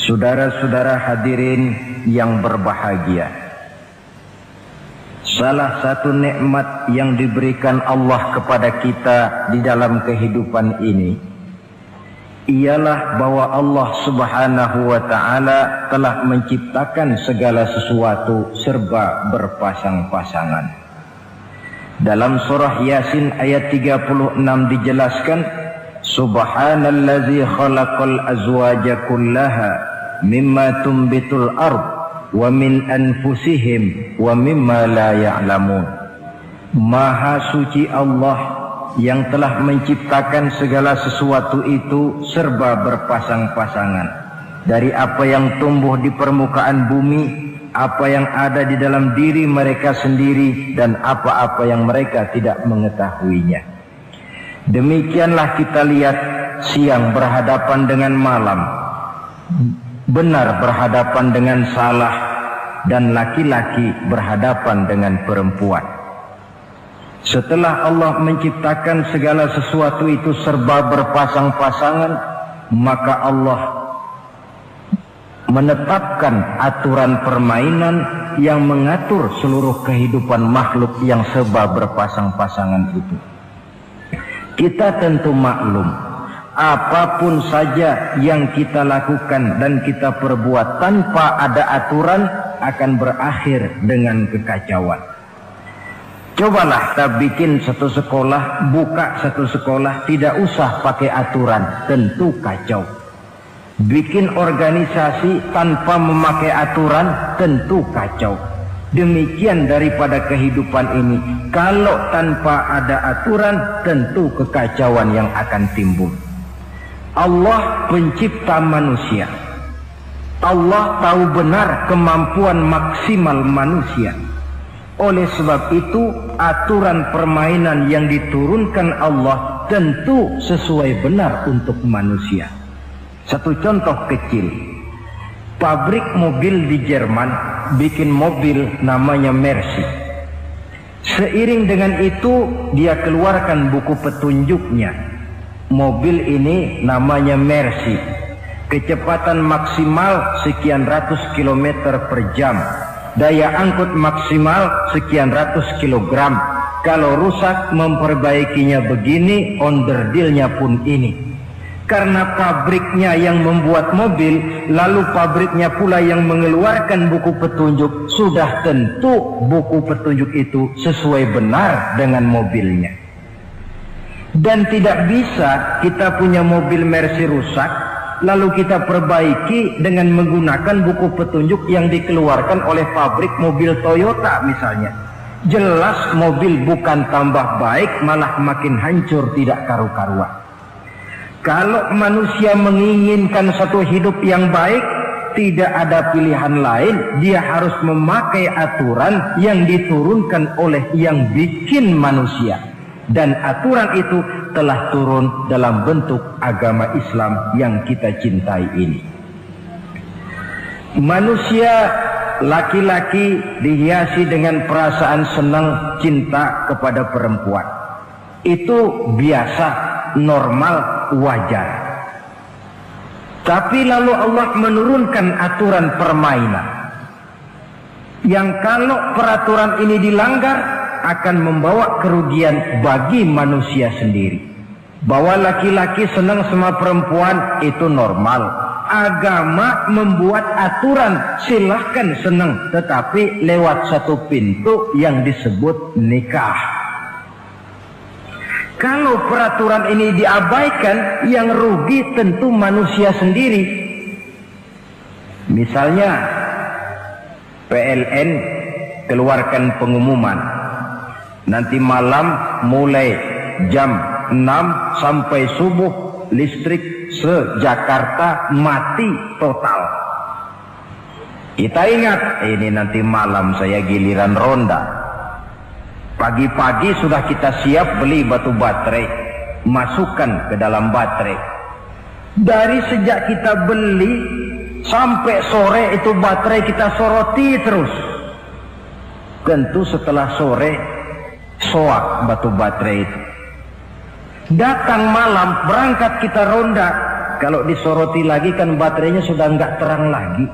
Saudara-saudara hadirin yang berbahagia, salah satu nikmat yang diberikan Allah kepada kita di dalam kehidupan ini ialah bahwa Allah Subhanahu wa ta'ala telah menciptakan segala sesuatu serba berpasang-pasangan. Dalam surah Yasin ayat 36 dijelaskan, Subhanallazi khalaqal azwaja kullaha mimma tumbitul ard wa min anfusihim wa mimma la ya'lamun. Maha suci Allah yang telah menciptakan segala sesuatu itu serba berpasang-pasangan, dari apa yang tumbuh di permukaan bumi, apa yang ada di dalam diri mereka sendiri, dan apa-apa yang mereka tidak mengetahuinya. Demikianlah kita lihat siang berhadapan dengan malam, benar berhadapan dengan salah, dan laki-laki berhadapan dengan perempuan. Setelah Allah menciptakan segala sesuatu itu serba berpasang-pasangan, maka Allah menetapkan aturan permainan yang mengatur seluruh kehidupan makhluk yang serba berpasang-pasangan itu. Kita tentu maklum, apapun saja yang kita lakukan dan kita perbuat tanpa ada aturan akan berakhir dengan kekacauan. Cobalah kita bikin satu sekolah, buka satu sekolah, tidak usah pakai aturan, tentu kacau. Bikin organisasi tanpa memakai aturan, tentu kacau. Demikian daripada kehidupan ini, kalau tanpa ada aturan, tentu kekacauan yang akan timbul. Allah pencipta manusia. Allah tahu benar kemampuan maksimal manusia. Oleh sebab itu, aturan permainan yang diturunkan Allah tentu sesuai benar untuk manusia. Satu contoh kecil, pabrik mobil di Jerman bikin mobil namanya Mercy. Seiring dengan itu dia keluarkan buku petunjuknya. Mobil ini namanya Mercy, kecepatan maksimal sekian ratus kilometer per jam, daya angkut maksimal sekian ratus kilogram. Kalau rusak memperbaikinya begini, onderdilnya pun ini. Karena pabriknya yang membuat mobil, lalu pabriknya pula yang mengeluarkan buku petunjuk, sudah tentu buku petunjuk itu sesuai benar dengan mobilnya. Dan tidak bisa kita punya mobil Mercy rusak, lalu kita perbaiki dengan menggunakan buku petunjuk yang dikeluarkan oleh pabrik mobil Toyota misalnya. Jelas mobil bukan tambah baik, malah makin hancur tidak karu-karuan. Kalau manusia menginginkan satu hidup yang baik, tidak ada pilihan lain, dia harus memakai aturan yang diturunkan oleh yang bikin manusia. Dan aturan itu telah turun dalam bentuk agama Islam yang kita cintai ini. Manusia laki-laki dihiasi dengan perasaan senang cinta kepada perempuan. Itu biasa, normal, wajar. Tapi lalu Allah menurunkan aturan permainan yang kalau peraturan ini dilanggar akan membawa kerugian bagi manusia sendiri. Bahwa laki-laki senang sama perempuan itu normal. Agama membuat aturan silahkan senang, tetapi lewat satu pintu yang disebut nikah. Kalau peraturan ini diabaikan, yang rugi tentu manusia sendiri. Misalnya PLN keluarkan pengumuman, nanti malam mulai jam 6 sampai subuh listrik se-Jakarta mati total. Kita ingat, ini nanti malam saya giliran ronda. Pagi-pagi sudah kita siap beli batu baterai, masukkan ke dalam baterai. Dari sejak kita beli sampai sore itu baterai kita soroti terus. Tentu setelah sore soak batu baterai itu. Datang malam berangkat kita ronda, Kalau disoroti lagi kan baterainya sudah nggak terang lagi.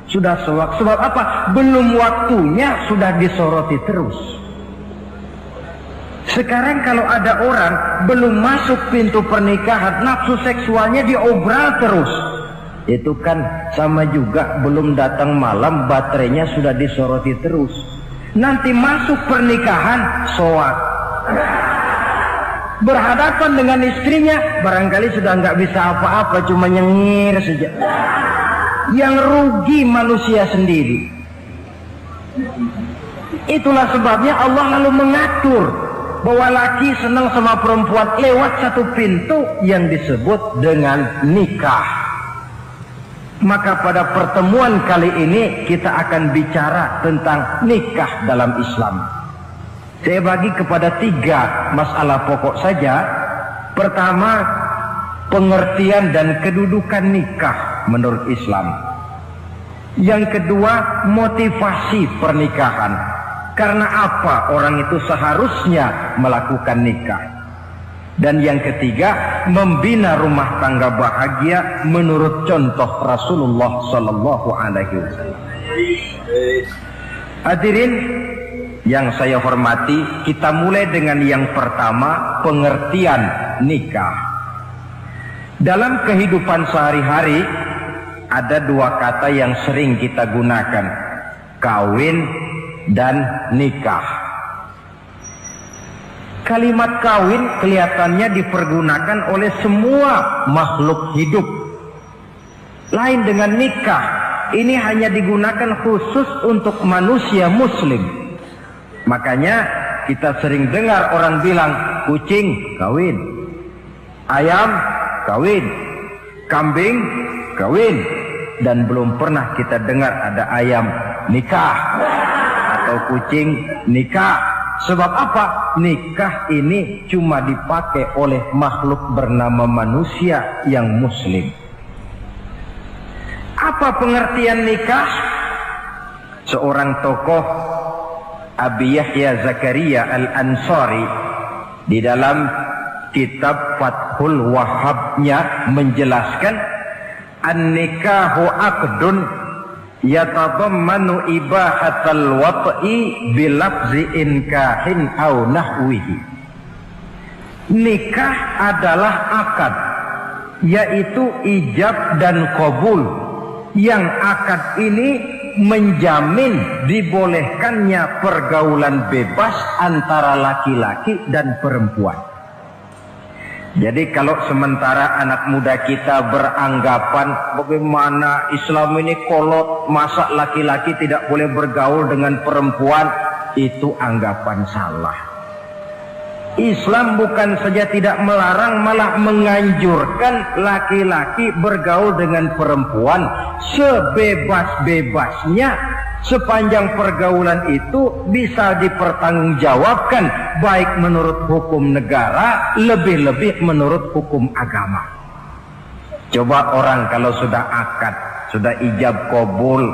Sudah sewak. Sebab apa? Belum waktunya sudah disoroti terus. Sekarang kalau ada orang belum masuk pintu pernikahan, nafsu seksualnya diobral terus. Itu kan sama juga belum datang malam baterainya sudah disoroti terus. Nanti masuk pernikahan soak. Berhadapan dengan istrinya barangkali sudah nggak bisa apa-apa, cuma nyengir saja. Yang rugi manusia sendiri. Itulah sebabnya Allah lalu mengatur bahwa laki senang sama perempuan lewat satu pintu yang disebut dengan nikah. Maka pada pertemuan kali ini kita akan bicara tentang nikah dalam Islam. Saya bagi kepada 3 masalah pokok saja. Pertama, pengertian dan kedudukan nikah menurut Islam. Yang kedua, motivasi pernikahan. Karena apa orang itu seharusnya melakukan nikah. Dan yang ketiga, membina rumah tangga bahagia menurut contoh Rasulullah Sallallahu Alaihi Wasallam. Hadirin yang saya hormati, kita mulai dengan yang pertama, pengertian nikah. Dalam kehidupan sehari-hari ada 2 kata yang sering kita gunakan, kawin dan nikah. Kalimat kawin kelihatannya dipergunakan oleh semua makhluk hidup. Lain dengan nikah, ini hanya digunakan khusus untuk manusia muslim. Makanya kita sering dengar orang bilang kucing kawin, ayam kawin, kambing kawin, dan belum pernah kita dengar ada ayam nikah atau kucing nikah. Sebab apa? Nikah ini cuma dipakai oleh makhluk bernama manusia yang muslim. Apa pengertian nikah? Seorang tokoh, Abi Yahya Zakaria Al-Ansari, di dalam kitab Fathul Wahhabnya menjelaskan, an-nikahu aqdun yatadammanu ibahatal wat'i bilafzi inkahin au nahwihi. Nikah adalah akad, yaitu ijab dan qabul, yang akad ini menjamin dibolehkannya pergaulan bebas antara laki-laki dan perempuan. Jadi kalau sementara anak muda kita beranggapan bagaimana Islam ini kolot, masa laki-laki tidak boleh bergaul dengan perempuan, itu anggapan salah. Islam bukan saja tidak melarang, malah menganjurkan laki-laki bergaul dengan perempuan sebebas-bebasnya, sepanjang pergaulan itu bisa dipertanggungjawabkan baik menurut hukum negara, lebih-lebih menurut hukum agama. Coba orang kalau sudah akad, sudah ijab qabul,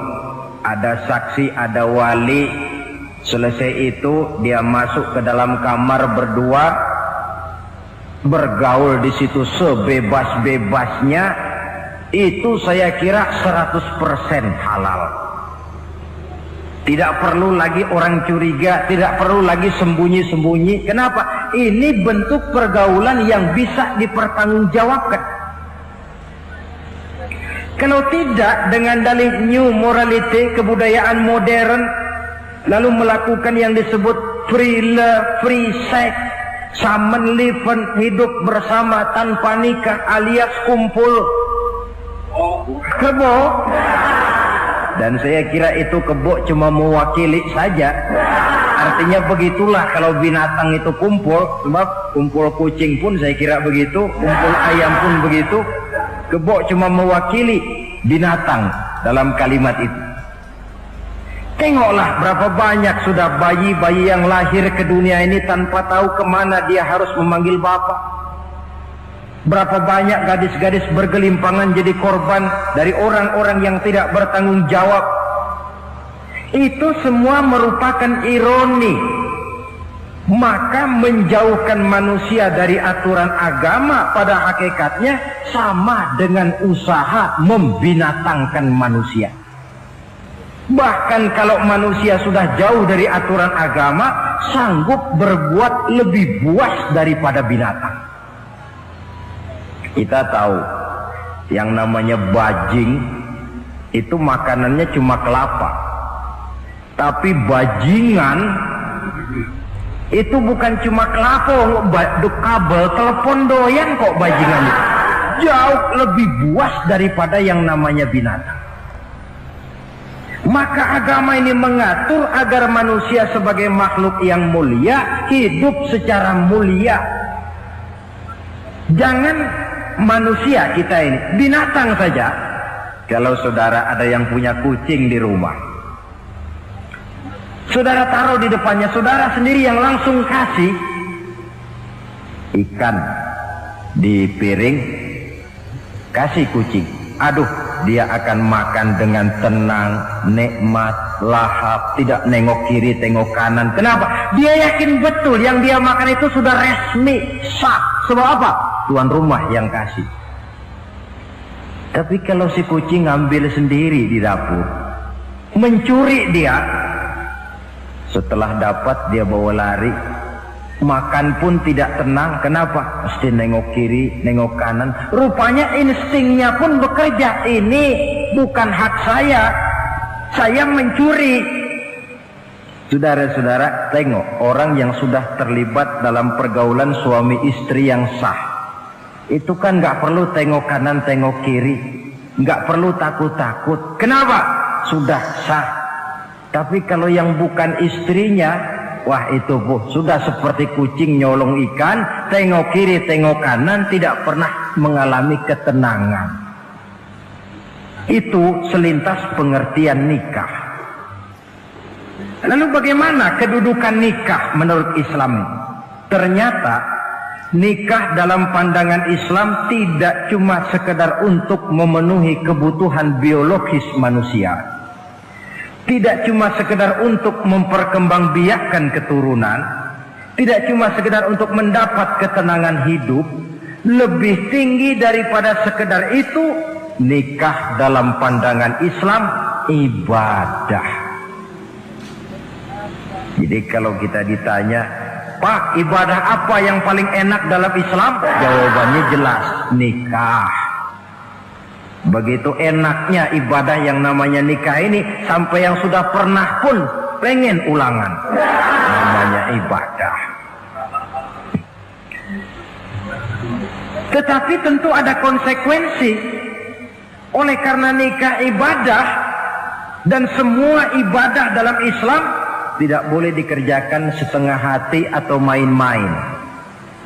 ada saksi, ada wali, selesai itu dia masuk ke dalam kamar berdua, bergaul di situ sebebas-bebasnya, itu saya kira 100% halal. Tidak perlu lagi orang curiga, tidak perlu lagi sembunyi-sembunyi. Kenapa? Ini bentuk pergaulan yang bisa dipertanggungjawabkan. Kalau tidak, dengan dalih new morality, kebudayaan modern, lalu melakukan yang disebut free love, free sex, samen leven, hidup bersama tanpa nikah alias kumpul kebo. Dan saya kira itu kebo cuma mewakili saja. Artinya begitulah kalau binatang itu kumpul. Sebab kumpul kucing pun saya kira begitu, kumpul ayam pun begitu. Kebo cuma mewakili binatang dalam kalimat itu. Tengoklah berapa banyak sudah bayi-bayi yang lahir ke dunia ini tanpa tahu kemana dia harus memanggil bapak. Berapa banyak gadis-gadis bergelimpangan jadi korban dari orang-orang yang tidak bertanggung jawab. Itu semua merupakan ironi Maka menjauhkan manusia dari aturan agama pada hakikatnya sama dengan usaha membinatangkan manusia. Bahkan kalau manusia sudah jauh dari aturan agama, sanggup berbuat lebih buas daripada binatang. Kita tahu yang namanya bajing itu makanannya cuma kelapa. Tapi bajingan itu bukan cuma kelapa, kabel telepon doyan kok bajingan itu. Jauh lebih buas daripada yang namanya binatang. Maka agama ini mengatur agar manusia sebagai makhluk yang mulia hidup secara mulia. Jangan manusia kita ini, binatang saja. Kalau saudara ada yang punya kucing di rumah, saudara taruh di depannya, saudara sendiri yang langsung kasih ikan di piring, kasih kucing. Aduh, dia akan makan dengan tenang, nikmat, lahap, tidak nengok kiri, tengok kanan. Kenapa? Dia yakin betul yang dia makan itu sudah resmi, sah. Sebab apa? Tuan rumah yang kasih. Tapi kalau si kucing ngambil sendiri di dapur, mencuri dia, setelah dapat dia bawa lari, makan pun tidak tenang. Kenapa? Mesti nengok kiri, nengok kanan. Rupanya instingnya pun bekerja. Ini bukan hak saya mencuri. Saudara-saudara, tengok orang yang sudah terlibat dalam pergaulan suami istri yang sah. Itu kan nggak perlu tengok kanan, tengok kiri, nggak perlu takut-takut. Kenapa? Sudah sah. Tapi kalau yang bukan istrinya, wah itu bu, sudah seperti kucing nyolong ikan, tengok kiri, tengok kanan, tidak pernah mengalami ketenangan. Itu selintas pengertian nikah. Lalu bagaimana kedudukan nikah menurut Islam? Ternyata nikah dalam pandangan Islam tidak cuma sekedar untuk memenuhi kebutuhan biologis manusia. Tidak cuma sekedar untuk memperkembangbiakkan keturunan. Tidak cuma sekedar untuk mendapat ketenangan hidup. Lebih tinggi daripada sekedar itu, nikah dalam pandangan Islam ibadah. Jadi kalau kita ditanya, Pak, ibadah apa yang paling enak dalam Islam? Jawabannya jelas, nikah. Begitu enaknya ibadah yang namanya nikah ini, sampai yang sudah pernah pun pengen ulangan. Namanya ibadah. Tetapi tentu ada konsekuensi. Oleh karena nikah ibadah, dan semua ibadah dalam Islam tidak boleh dikerjakan setengah hati atau main-main.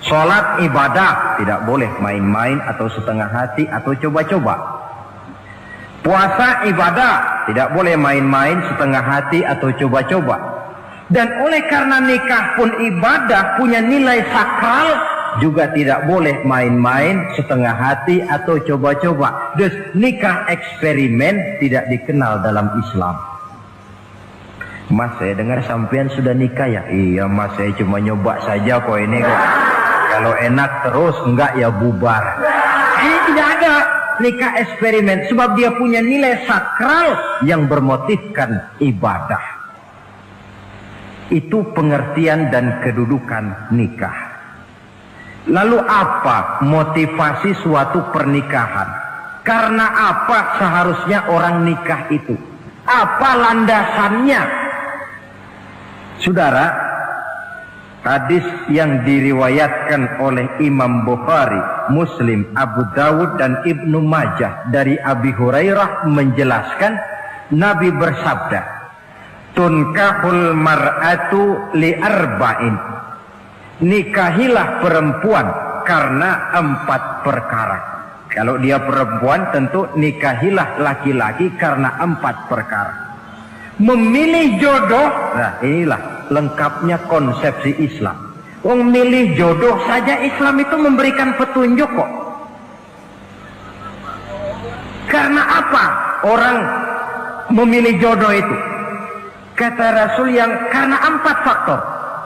Sholat ibadah, tidak boleh main-main atau setengah hati atau coba-coba. Puasa ibadah, tidak boleh main-main, setengah hati atau coba-coba. Dan oleh karena nikah pun ibadah, punya nilai sakral, juga tidak boleh main-main, setengah hati atau coba-coba. Dus nikah eksperimen tidak dikenal dalam Islam. Mas, saya dengar sampean sudah nikah ya? Iya mas, saya cuma nyoba saja kok ini kok. Kalau enak terus, enggak ya bubar. Ini tidak ada nikah eksperimen, sebab dia punya nilai sakral yang bermotifkan ibadah. Itu pengertian dan kedudukan nikah. Lalu apa motivasi suatu pernikahan? Karena apa seharusnya orang nikah itu? Apa landasannya? Saudara, hadis yang diriwayatkan oleh Imam Bukhari, Muslim, Abu Dawud dan Ibnu Majah dari Abi Hurairah menjelaskan, Nabi bersabda, tunkahul mar'atu li arba'in. Nikahilah perempuan karena 4 perkara. Kalau dia perempuan tentu nikahilah laki-laki karena 4 perkara. Memilih jodoh, nah inilah lengkapnya konsepsi Islam. Memilih jodoh saja Islam itu memberikan petunjuk kok. Karena apa orang memilih jodoh itu? Kata Rasul yang karena 4 faktor.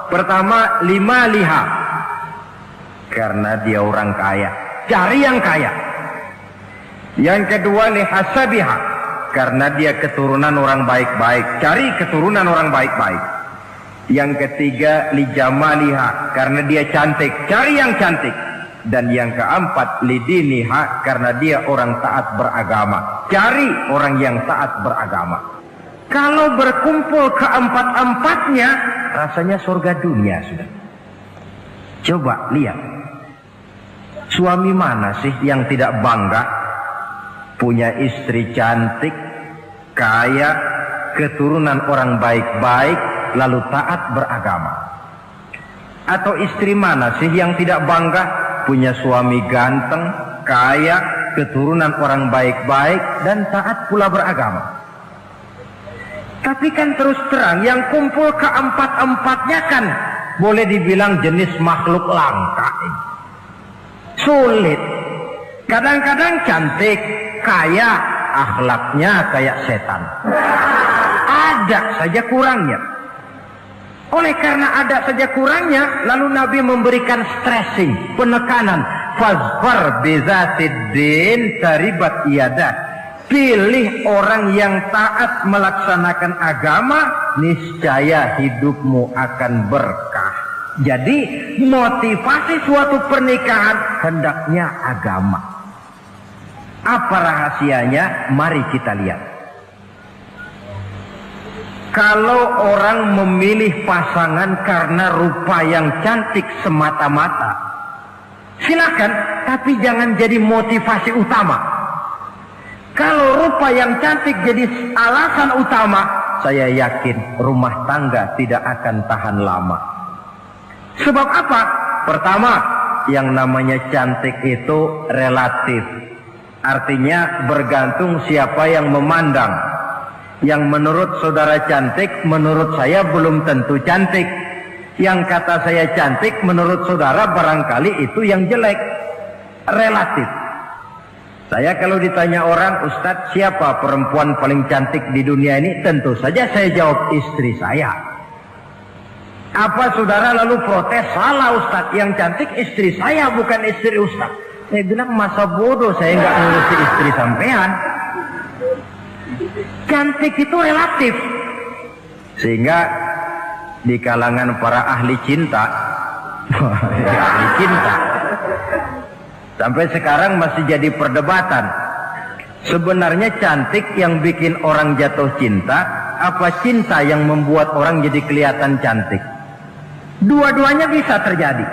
Pertama, lima liha, karena dia orang kaya, cari yang kaya. Yang kedua, lihasabiha, karena dia keturunan orang baik-baik, cari keturunan orang baik-baik. Yang ketiga, lijamaliha, karena dia cantik, cari yang cantik. Dan yang keempat, lidiniha, karena dia orang taat beragama, cari orang yang taat beragama. Kalau berkumpul keempat-empatnya, rasanya surga dunia sudah. Coba lihat, suami mana sih yang tidak bangga punya istri cantik, kaya, keturunan orang baik-baik, lalu taat beragama? Atau istri mana sih yang tidak bangga punya suami ganteng, kaya, keturunan orang baik-baik, dan taat pula beragama? Tapi kan terus terang, yang kumpul keempat-empatnya kan boleh dibilang jenis makhluk langka. Sulit. Kadang-kadang cantik, kaya, akhlaknya kayak setan. Ada saja kurangnya. Oleh karena ada saja kurangnya, lalu Nabi memberikan stressing, penekanan. Fazfar bizatiddin taribat iyadah. Pilih orang yang taat melaksanakan agama, niscaya hidupmu akan berkah. Jadi motivasi suatu pernikahan hendaknya agama. Apa rahasianya? Mari kita lihat. Kalau orang memilih pasangan karena rupa yang cantik semata-mata, silakan, tapi jangan jadi motivasi utama. Kalau rupa yang cantik jadi alasan utama, saya yakin rumah tangga tidak akan tahan lama. Sebab apa? Pertama, yang namanya cantik itu relatif. Artinya bergantung siapa yang memandang. Yang menurut saudara cantik, menurut saya belum tentu cantik. Yang kata saya cantik, menurut saudara barangkali itu yang jelek. Relatif. Saya kalau ditanya orang, Ustadz, siapa perempuan paling cantik di dunia ini? Tentu saja saya jawab istri saya. Apa saudara lalu protes? Salah Ustadz, yang cantik istri saya, bukan istri Ustadz. Saya bilang, masa bodoh saya nggak ngurusi istri sampean. Cantik itu relatif. Sehingga di kalangan para ahli cinta, ahli cinta, sampai sekarang masih jadi perdebatan. Sebenarnya cantik yang bikin orang jatuh cinta, apa cinta yang membuat orang jadi kelihatan cantik? Dua-duanya bisa terjadi.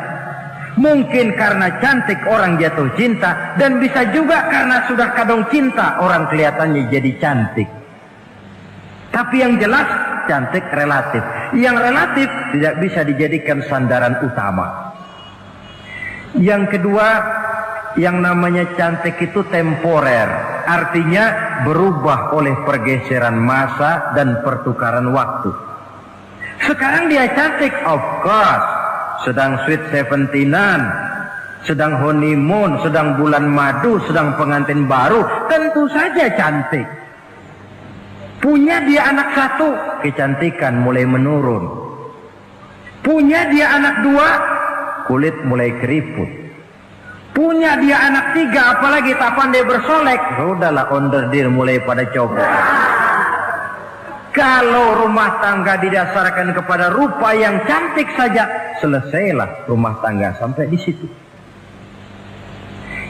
Mungkin karena cantik orang jatuh cinta, dan bisa juga karena sudah kadung cinta orang kelihatannya jadi cantik. Tapi yang jelas cantik relatif. Yang relatif tidak bisa dijadikan sandaran utama. Yang kedua, yang namanya cantik itu temporer, artinya berubah oleh pergeseran masa dan pertukaran waktu. Sekarang dia cantik, of course, sedang sweet 17-an, sedang honeymoon, sedang bulan madu, sedang pengantin baru, tentu saja cantik. Punya dia anak satu, kecantikan mulai menurun. Punya dia anak dua, kulit mulai keriput. Punya dia anak tiga, apalagi tak pandai bersolek, sudahlah onderdir mulai pada copot. Kalau rumah tangga didasarkan kepada rupa yang cantik saja, selesailah rumah tangga sampai di situ.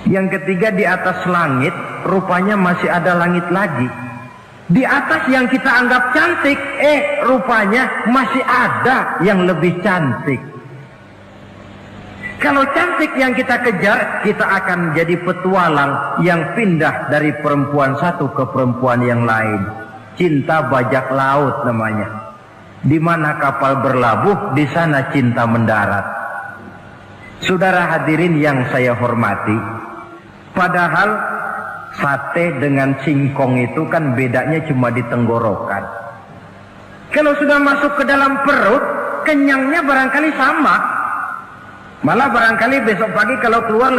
Yang ketiga, di atas langit, rupanya masih ada langit lagi. Di atas yang kita anggap cantik, rupanya masih ada yang lebih cantik. Kalau cantik yang kita kejar, kita akan jadi petualang yang pindah dari perempuan satu ke perempuan yang lain. Cinta bajak laut namanya. Di mana kapal berlabuh, di sana cinta mendarat. Saudara hadirin yang saya hormati, padahal sate dengan singkong itu kan bedanya cuma di tenggorokan. Kalau sudah masuk ke dalam perut, kenyangnya barangkali sama. Malah barangkali besok pagi kalau keluar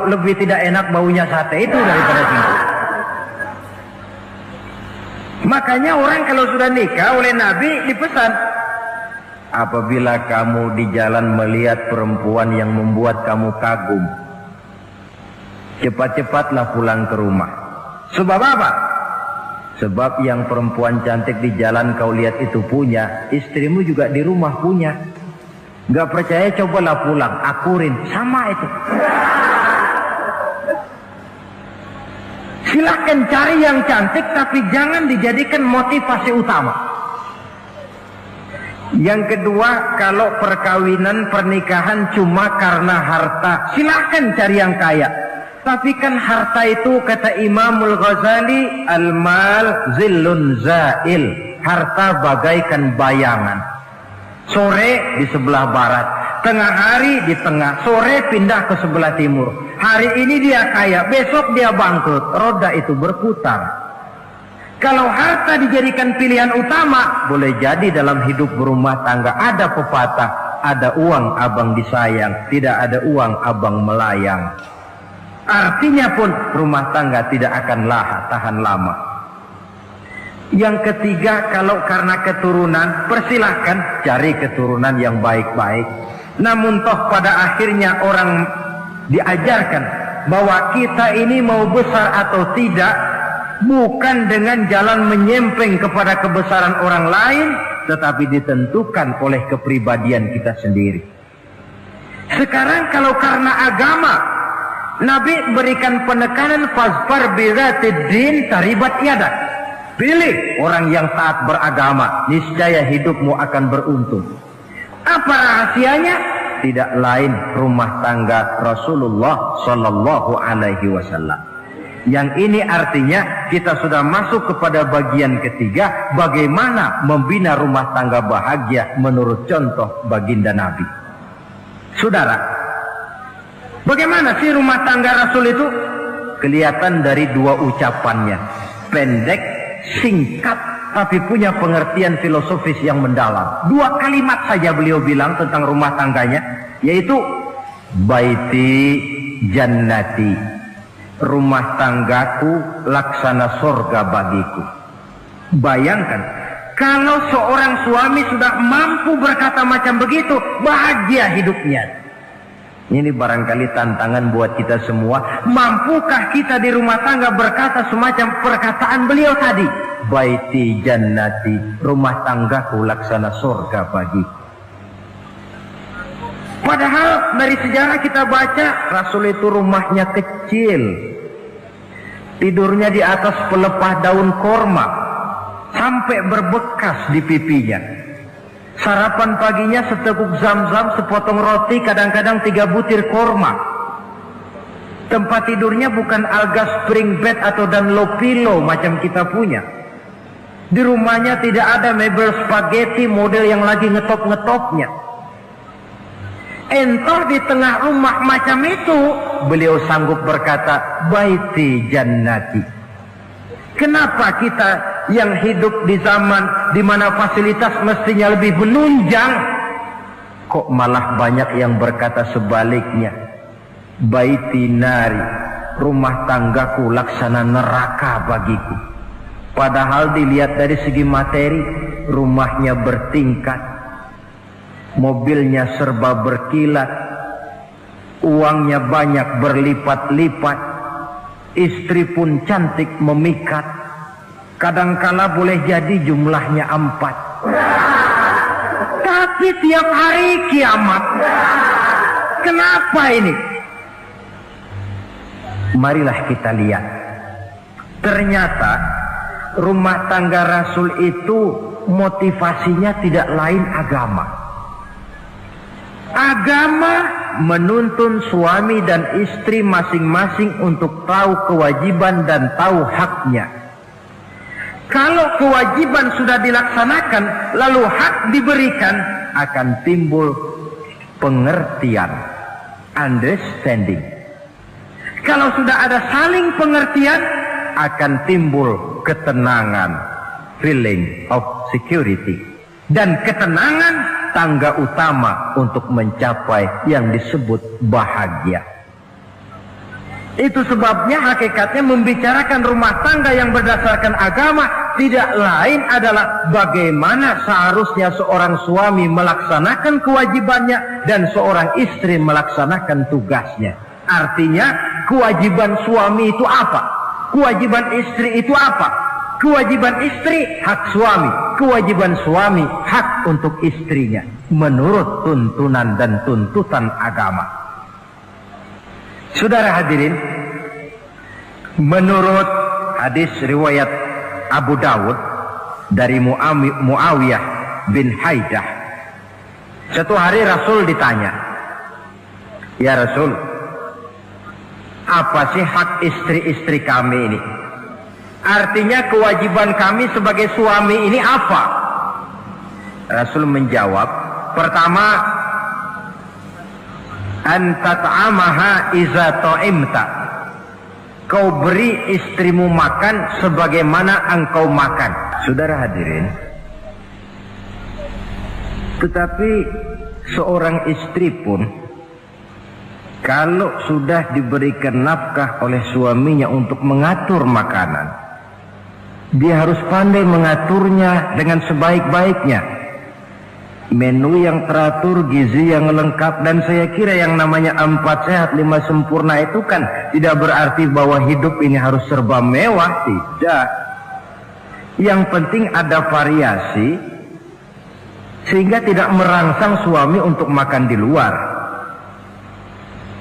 lebih tidak enak baunya sate itu daripada singkong. Makanya orang kalau sudah nikah oleh Nabi dipesan, Apabila kamu di jalan melihat perempuan yang membuat kamu kagum, cepat-cepatlah pulang ke rumah. Sebab apa? Sebab yang perempuan cantik di jalan kau lihat itu punya, istrimu juga di rumah punya. Gak percaya cobalah pulang, akurin, sama itu. Silakan cari yang cantik, tapi jangan dijadikan motivasi utama. Yang kedua, kalau perkawinan pernikahan cuma karena harta, silakan cari yang kaya. Tapi kan harta itu kata Imamul Ghazali, al-mal zillun zail. Harta bagaikan bayangan. Sore di sebelah barat, tengah hari di tengah, sore pindah ke sebelah timur. Hari ini dia kaya, besok dia bangkrut. Roda itu berputar. Kalau harta dijadikan pilihan utama, boleh jadi dalam hidup berumah tangga ada pepatah, ada uang abang disayang, tidak ada uang abang melayang. Artinya pun rumah tangga tidak akan tahan lama. Yang ketiga, kalau karena keturunan, persilahkan cari keturunan yang baik-baik. Namun toh pada akhirnya orang diajarkan bahwa kita ini mau besar atau tidak, bukan dengan jalan menyempeng kepada kebesaran orang lain, tetapi ditentukan oleh kepribadian kita sendiri. Sekarang kalau karena agama, Nabi berikan penekanan fazfar bizatid din taribat yadak. Pilih orang yang taat beragama, niscaya hidupmu akan beruntung. Apa rahasianya? Tidak lain rumah tangga Rasulullah Sallallahu Alaihi Wasallam. Yang ini artinya kita sudah masuk kepada bagian ketiga, bagaimana membina rumah tangga bahagia menurut contoh baginda Nabi. Saudara, bagaimana sih rumah tangga Rasul itu? Kelihatan dari dua ucapannya, pendek, singkat, tapi punya pengertian filosofis yang mendalam. Dua kalimat saja beliau bilang tentang rumah tangganya, yaitu baiti jannati. Rumah tanggaku laksana surga bagiku. Bayangkan, kalau seorang suami sudah mampu berkata macam begitu, bahagia hidupnya. Ini barangkali tantangan buat kita semua. Mampukah kita di rumah tangga berkata semacam perkataan beliau tadi? Baiti jannati, rumah tanggaku laksana surga bagiku. Padahal dari sejarah kita baca, Rasul itu rumahnya kecil. Tidurnya di atas pelepah daun korma, sampai berbekas di pipinya. Sarapan paginya seteguk zam-zam, sepotong roti, kadang-kadang 3 butir korma. Tempat tidurnya bukan alga spring bed atau dunlopillow macam kita punya. Di rumahnya tidak ada mebel spaghetti model yang lagi ngetop-ngetopnya. Entar di tengah rumah macam itu, beliau sanggup berkata, baiti jannati. Kenapa kita yang hidup di zaman di mana fasilitas mestinya lebih menunjang, kok malah banyak yang berkata sebaliknya? Baiti nari, rumah tanggaku laksana neraka bagiku. Padahal dilihat dari segi materi, rumahnya bertingkat, mobilnya serba berkilat, uangnya banyak berlipat-lipat, istri pun cantik memikat, kadangkala boleh jadi jumlahnya 4. Tapi tiap hari kiamat. Kenapa ini? Marilah kita lihat. Ternyata rumah tangga Rasul itu motivasinya tidak lain agama. Agama menuntun suami dan istri masing-masing untuk tahu kewajiban dan tahu haknya. Kalau kewajiban sudah dilaksanakan, lalu hak diberikan, akan timbul pengertian, understanding. Kalau sudah ada saling pengertian, akan timbul ketenangan, feeling of security. Dan ketenangan tangga utama untuk mencapai yang disebut bahagia. Itu sebabnya hakikatnya membicarakan rumah tangga yang berdasarkan agama tidak lain adalah bagaimana seharusnya seorang suami melaksanakan kewajibannya dan seorang istri melaksanakan tugasnya. Artinya kewajiban suami itu apa? Kewajiban istri itu apa? Kewajiban istri hak suami, kewajiban suami hak untuk istrinya menurut tuntunan dan tuntutan agama. Saudara hadirin, menurut hadis riwayat Abu Dawud dari Muawiyah bin Haidah, satu hari Rasul ditanya, "Ya Rasul, apa sih hak istri-istri kami ini? Artinya kewajiban kami sebagai suami ini apa?" Rasul menjawab, pertama, an tat'amaha iza ta'imta. Kau beri istrimu makan sebagaimana engkau makan. Saudara hadirin, tetapi seorang istri pun kalau sudah diberikan nafkah oleh suaminya untuk mengatur makanan, dia harus pandai mengaturnya dengan sebaik-baiknya. Menu yang teratur, gizi yang lengkap, dan saya kira yang namanya 4 sehat 5 sempurna itu kan tidak berarti bahwa hidup ini harus serba mewah, tidak. Yang penting ada variasi sehingga tidak merangsang suami untuk makan di luar.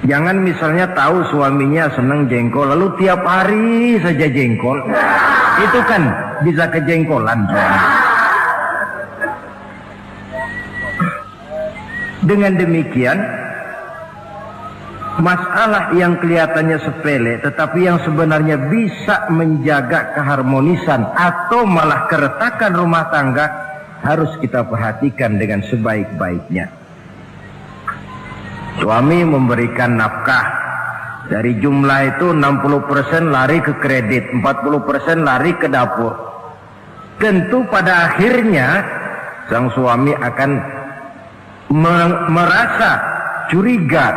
Jangan misalnya tahu suaminya senang jengkol lalu tiap hari saja jengkol, itu kan bisa kejengkolan suami. Dengan demikian, masalah yang kelihatannya sepele tetapi yang sebenarnya bisa menjaga keharmonisan atau malah keretakan rumah tangga harus kita perhatikan dengan sebaik-baiknya. Suami memberikan nafkah, dari jumlah itu 60% lari ke kredit, 40% lari ke dapur. Tentu pada akhirnya sang suami akan merasa curiga,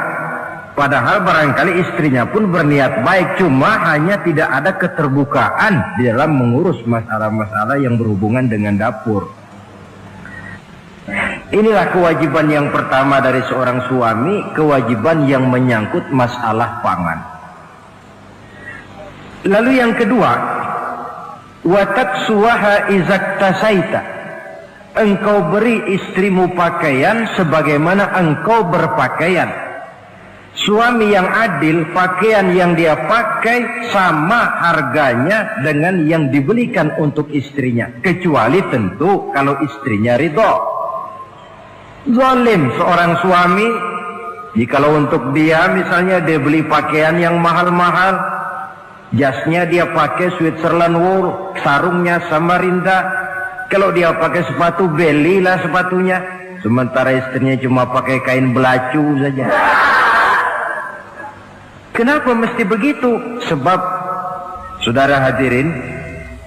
padahal barangkali istrinya pun berniat baik, cuma hanya tidak ada keterbukaan di dalam mengurus masalah-masalah yang berhubungan dengan dapur. Inilah kewajiban yang pertama dari seorang suami, kewajiban yang menyangkut masalah pangan. Lalu yang kedua, wa taksuwaha izaktasaita. Engkau beri istrimu pakaian sebagaimana engkau berpakaian. Suami yang adil, pakaian yang dia pakai sama harganya dengan yang dibelikan untuk istrinya, kecuali tentu kalau istrinya ridho. Zalim seorang suami jikalau untuk dia misalnya dia beli pakaian yang mahal-mahal, jasnya dia pakai Switzerland wool, sarungnya Samarinda. Kalau dia pakai sepatu, belilah sepatunya. Sementara istrinya cuma pakai kain belacu saja. Kenapa mesti begitu? Sebab, saudara hadirin,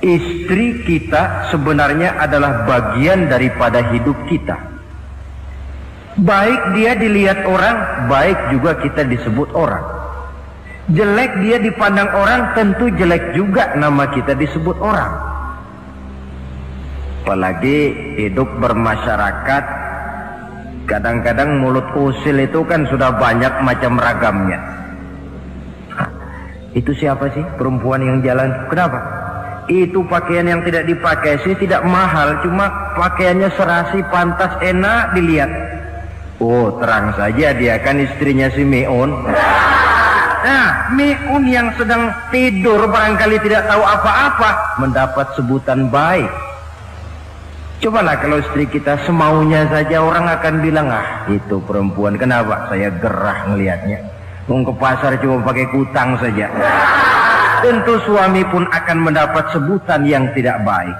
istri kita sebenarnya adalah bagian daripada hidup kita. Baik dia dilihat orang, baik juga kita disebut orang. Jelek dia dipandang orang, tentu jelek juga nama kita disebut orang. Apalagi hidup bermasyarakat, kadang-kadang mulut usil itu kan sudah banyak macam ragamnya. Itu siapa sih perempuan yang jalan? Kenapa? Itu pakaian yang tidak dipakai sih tidak mahal, cuma pakaiannya serasi, pantas, enak dilihat. Oh, terang saja dia kan istrinya si Miun. Nah, Miun yang sedang tidur barangkali tidak tahu apa-apa mendapat sebutan baik. Cobalah kalau istri kita semaunya saja, orang akan bilang, ah itu perempuan, kenapa saya gerah ngelihatnya, mau ke pasar cuma pakai kutang saja. Tentu suami pun akan mendapat sebutan yang tidak baik.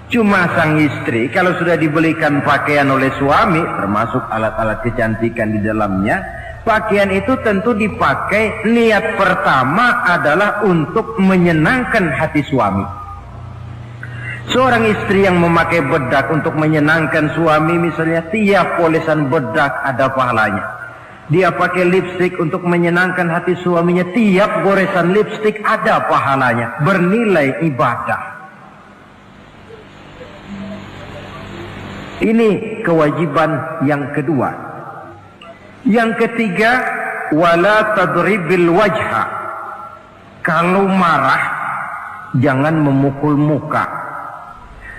Cuma sang istri kalau sudah dibelikan pakaian oleh suami, termasuk alat-alat kecantikan di dalamnya, pakaian itu tentu dipakai, niat pertama adalah untuk menyenangkan hati suami. Seorang istri yang memakai bedak untuk menyenangkan suami, misalnya tiap polesan bedak ada pahalanya. Dia pakai lipstik untuk menyenangkan hati suaminya, tiap goresan lipstik ada pahalanya, bernilai ibadah. Ini kewajiban yang kedua. Yang ketiga, wala tadribil wajha. Kalau marah jangan memukul muka.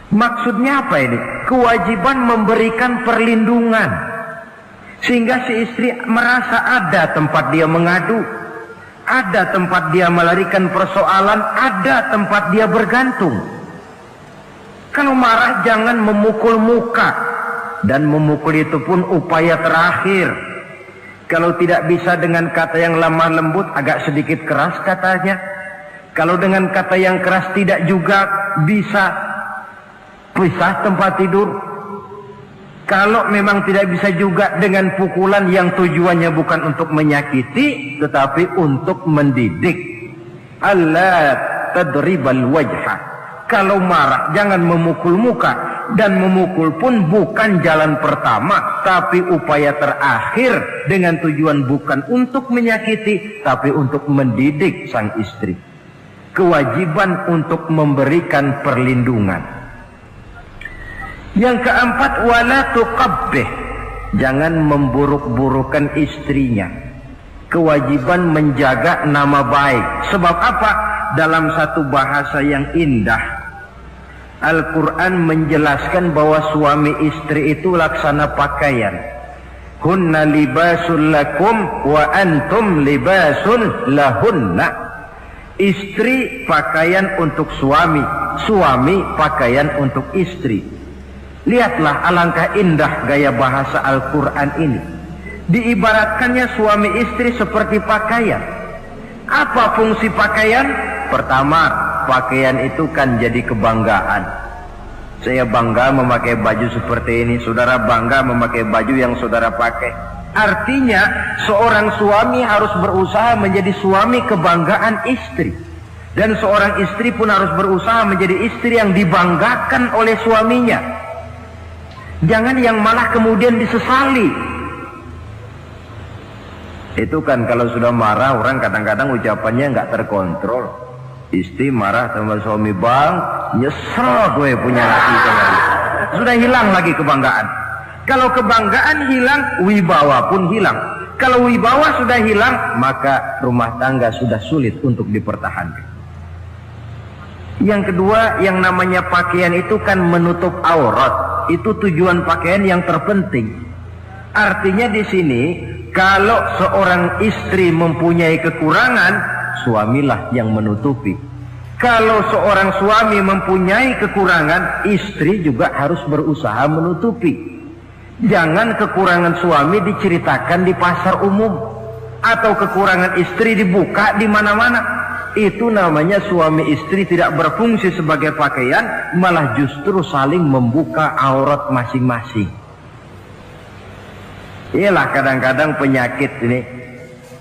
Maksudnya apa ini? Kewajiban memberikan perlindungan, sehingga si istri merasa ada tempat dia mengadu, ada tempat dia melarikan persoalan, ada tempat dia bergantung. Kalau marah jangan memukul muka, dan memukul itu pun upaya terakhir. Kalau tidak bisa dengan kata yang lemah lembut, agak sedikit keras katanya. Kalau dengan kata yang keras tidak juga bisa pisah tempat tidur. Kalau memang tidak bisa juga dengan pukulan yang tujuannya bukan untuk menyakiti, tetapi untuk mendidik. Allah tadribal wajha. Kalau marah jangan memukul muka, dan memukul pun bukan jalan pertama, tapi upaya terakhir dengan tujuan bukan untuk menyakiti, tapi untuk mendidik sang istri. Kewajiban untuk memberikan perlindungan. Yang keempat, wala tuqabbih. Jangan memburuk-burukan istrinya. Kewajiban menjaga nama baik. Sebab apa? Dalam satu bahasa yang indah, Al-Quran menjelaskan bahwa suami istri itu laksana pakaian. Hunna libasul lakum wa antum libasul lahunna. Istri pakaian untuk suami, suami pakaian untuk istri. Lihatlah alangkah indah gaya bahasa Al-Quran ini. Diibaratkannya suami istri seperti pakaian. Apa fungsi pakaian? Pertama, pakaian itu kan jadi kebanggaan. Saya bangga memakai baju seperti ini, saudara bangga memakai baju yang saudara pakai. Artinya seorang suami harus berusaha menjadi suami kebanggaan istri, dan seorang istri pun harus berusaha menjadi istri yang dibanggakan oleh suaminya. Jangan yang malah kemudian disesali. Itu kan kalau sudah marah orang kadang-kadang ucapannya nggak terkontrol. Istri marah sama suami, bang, nyesel gue punya laki sama dia. Sudah hilang lagi kebanggaan. Kalau kebanggaan hilang, wibawa pun hilang. Kalau wibawa sudah hilang, maka rumah tangga sudah sulit untuk dipertahankan. Yang kedua, yang namanya pakaian itu kan menutup aurat. Itu tujuan pakaian yang terpenting. Artinya di sini, kalau seorang istri mempunyai kekurangan, suamilah yang menutupi. Kalau seorang suami mempunyai kekurangan, istri juga harus berusaha menutupi. Jangan kekurangan suami diceritakan di pasar umum, atau kekurangan istri dibuka di mana-mana. Itu namanya suami istri tidak berfungsi sebagai pakaian, malah justru saling membuka aurat masing-masing. Iyalah kadang-kadang penyakit ini.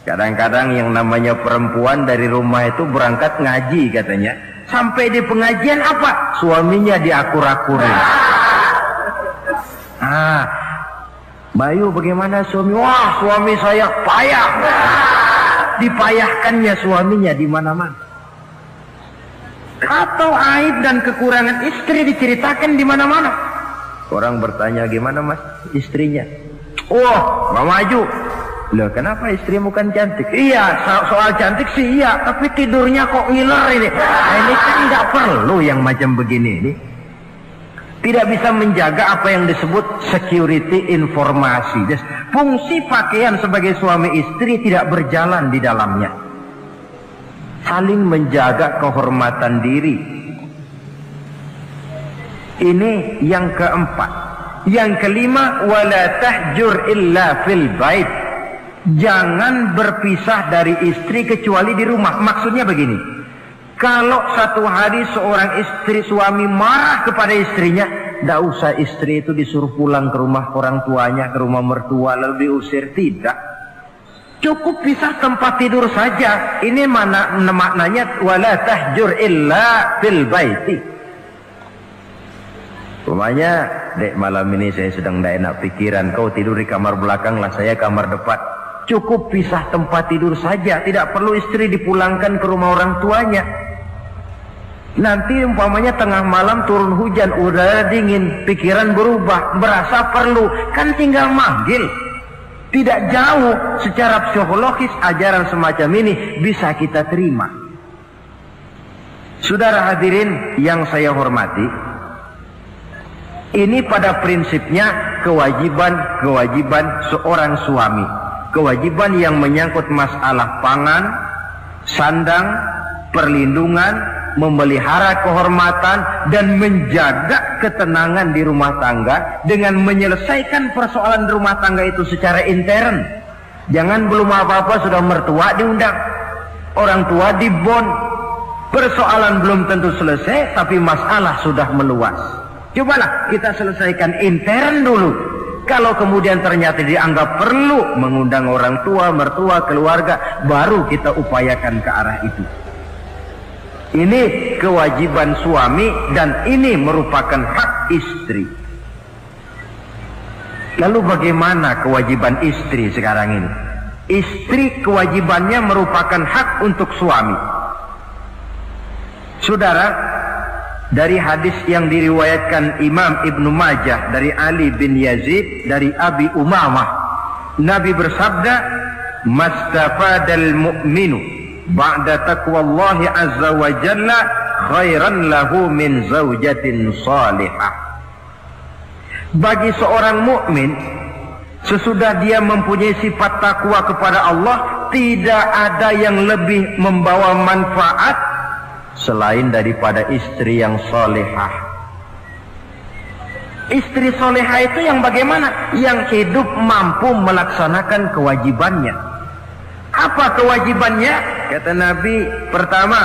Kadang-kadang yang namanya perempuan dari rumah itu berangkat ngaji katanya. Sampai di pengajian apa? Suaminya diakur-akurin. Bayu bagaimana suami? Wah, suami saya payah. Dipayahkannya suaminya di mana-mana. Atau aib dan kekurangan istri diceritakan di mana-mana. Orang bertanya, gimana mas istrinya? Oh, nggak maju. Loh, kenapa istrimu kan cantik? Iya, soal cantik sih iya, tapi tidurnya kok ngiler ini. Nah, ini kan nggak perlu yang macam begini ini. Tidak bisa menjaga apa yang disebut security informasi. Fungsi pakaian sebagai suami istri tidak berjalan di dalamnya. Saling menjaga kehormatan diri. Ini yang keempat. Yang kelima, wala tahjur illa fil bait. Jangan berpisah dari istri kecuali di rumah. Maksudnya begini, kalau satu hari seorang istri suami marah kepada istrinya, tidak usah istri itu disuruh pulang ke rumah orang tuanya, ke rumah mertua lalu diusir. Tidak, cukup pisah tempat tidur saja. Ini maknanya wala tahjur illa fil baiti. Umpamanya, dek malam ini saya sedang tidak enak pikiran, kau tidur di kamar belakang lah, saya kamar depan. Cukup pisah tempat tidur saja, tidak perlu istri dipulangkan ke rumah orang tuanya. Nanti umpamanya tengah malam turun hujan, udara dingin, pikiran berubah, berasa perlu, kan tinggal manggil. Tidak jauh secara psikologis ajaran semacam ini bisa kita terima. Saudara hadirin yang saya hormati, ini pada prinsipnya kewajiban seorang suami. Kewajiban yang menyangkut masalah pangan, sandang, perlindungan, memelihara kehormatan dan menjaga ketenangan di rumah tangga dengan menyelesaikan persoalan rumah tangga itu secara intern. Jangan belum apa-apa sudah mertua diundang, orang tua dibon, persoalan belum tentu selesai tapi masalah sudah meluas. Cobalah kita selesaikan intern dulu. Kalau kemudian ternyata dianggap perlu mengundang orang tua, mertua, keluarga, baru kita upayakan ke arah itu. Ini kewajiban suami dan ini merupakan hak istri. Lalu bagaimana kewajiban istri sekarang ini? Istri kewajibannya merupakan hak untuk suami. Saudara, dari hadis yang diriwayatkan Imam Ibnu Majah dari Ali bin Yazid dari Abi Umamah, Nabi bersabda, "Mastafadal mu'minu ba'da taqwallahi azza wa jalla khairan lahu min zaujatin salihah." Bagi seorang mukmin, sesudah dia mempunyai sifat takwa kepada Allah, tidak ada yang lebih membawa manfaat selain daripada istri yang salihah. Istri salihah itu yang bagaimana? Yang hidup mampu melaksanakan kewajibannya. Apa kewajibannya? Kata Nabi, pertama,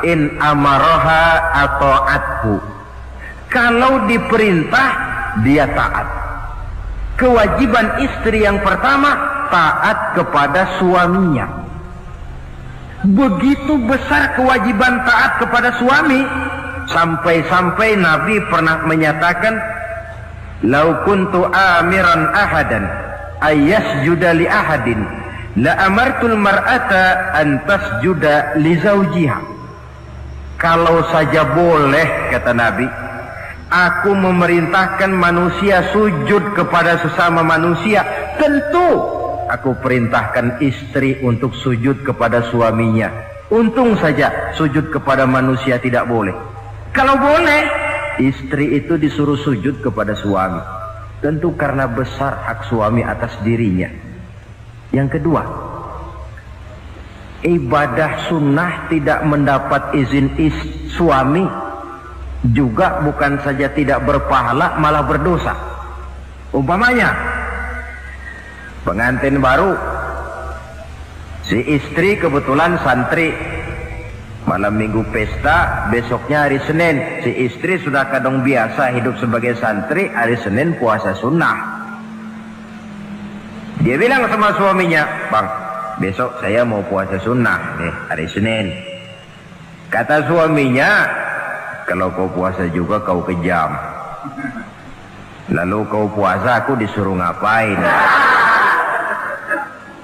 in amaroha ata'athu. Kalau diperintah, dia taat. Kewajiban istri yang pertama, taat kepada suaminya. Begitu besar kewajiban taat kepada suami, sampai-sampai Nabi pernah menyatakan, "Lau kuntu amiran ahadan ayyasjuda li ahadin la amartul mar'ata an tasjuda li zawjiha." Kalau saja boleh, kata Nabi, aku memerintahkan manusia sujud kepada sesama manusia, tentu aku perintahkan istri untuk sujud kepada suaminya. Untung saja sujud kepada manusia tidak boleh. Kalau boleh, istri itu disuruh sujud kepada suami. Tentu karena besar hak suami atas dirinya. Yang kedua, ibadah sunnah tidak mendapat izin suami juga bukan saja tidak berpahala, malah berdosa. Umpamanya pengantin baru, si istri kebetulan santri, malam minggu pesta, besoknya hari Senin, si istri sudah kadang biasa hidup sebagai santri, hari Senin puasa sunnah. Dia bilang sama suaminya, "Bang, besok saya mau puasa sunnah nih, hari Senin." Kata suaminya, "Kalau kau puasa juga kau kejam. Lalu kau puasa, aku disuruh ngapain?"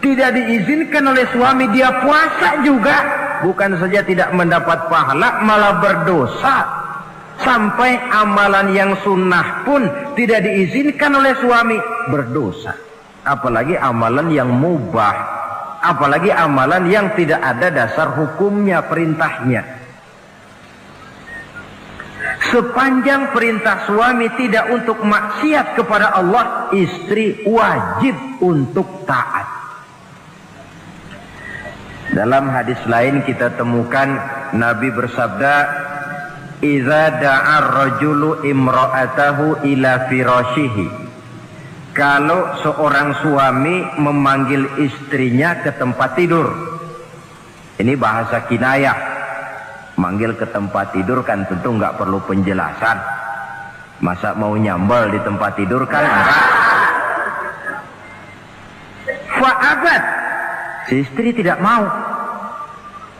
Tidak diizinkan oleh suami, dia puasa juga. Bukan saja tidak mendapat pahala, malah berdosa. Sampai amalan yang sunnah pun tidak diizinkan oleh suami, berdosa. Apalagi amalan yang mubah, apalagi amalan yang tidak ada dasar hukumnya, perintahnya. Sepanjang perintah suami tidak untuk maksiat kepada Allah, istri wajib untuk taat. Dalam hadis lain kita temukan Nabi bersabda, "Idza da'a ar-rajulu imra'atahu ila firashihi." Kalau seorang suami memanggil istrinya ke tempat tidur. Ini bahasa kinayah. Manggil ke tempat tidur kan tentu nggak perlu penjelasan. Masa mau nyambal di tempat tidur kan enggak. Fa'abat, si istri tidak mau.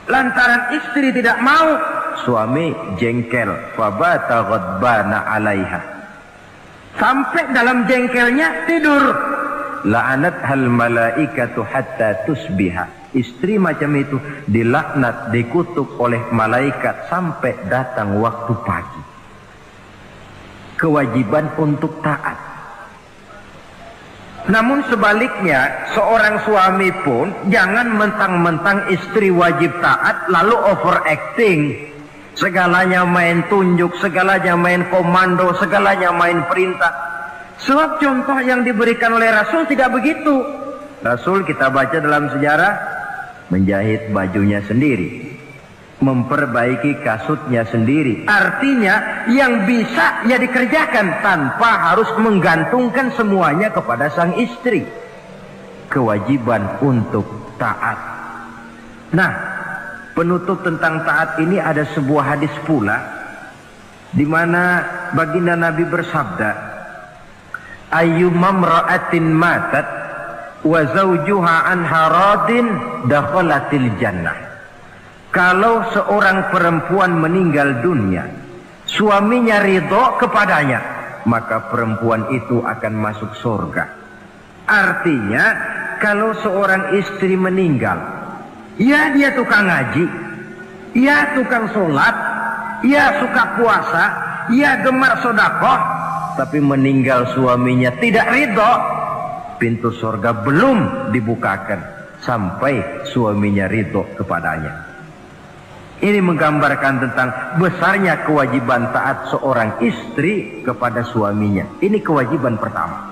Lantaran istri tidak mau, suami jengkel. Fabata ghadbana 'alaiha. Sampai dalam jengkelnya tidur. La'anat hal malaikatu hatta tusbiha. Istri macam itu dilaknat, dikutuk oleh malaikat sampai datang waktu pagi. Kewajiban untuk taat. Namun sebaliknya, seorang suami pun jangan mentang-mentang istri wajib taat lalu overacting. Segalanya main tunjuk, segalanya main komando, segalanya main perintah. Sebab contoh yang diberikan oleh Rasul tidak begitu. Rasul kita baca dalam sejarah menjahit bajunya sendiri, memperbaiki kasutnya sendiri. Artinya yang bisa ya dikerjakan tanpa harus menggantungkan semuanya kepada sang istri. Kewajiban untuk taat. Nah, penutup tentang taat ini ada sebuah hadis pula di mana baginda Nabi bersabda, ayyumam ra'atin matat wa zawjuha anha radin dakhalatil jannah. Kalau seorang perempuan meninggal dunia, suaminya ridho kepadanya, maka perempuan itu akan masuk surga. Artinya, kalau seorang istri meninggal, ya dia tukang ngaji, ya tukang sholat, ya suka puasa, ya gemar sedekah, tapi meninggal suaminya tidak ridho, pintu surga belum dibukakan sampai suaminya ridho kepadanya. Ini menggambarkan tentang besarnya kewajiban taat seorang istri kepada suaminya. Ini kewajiban pertama.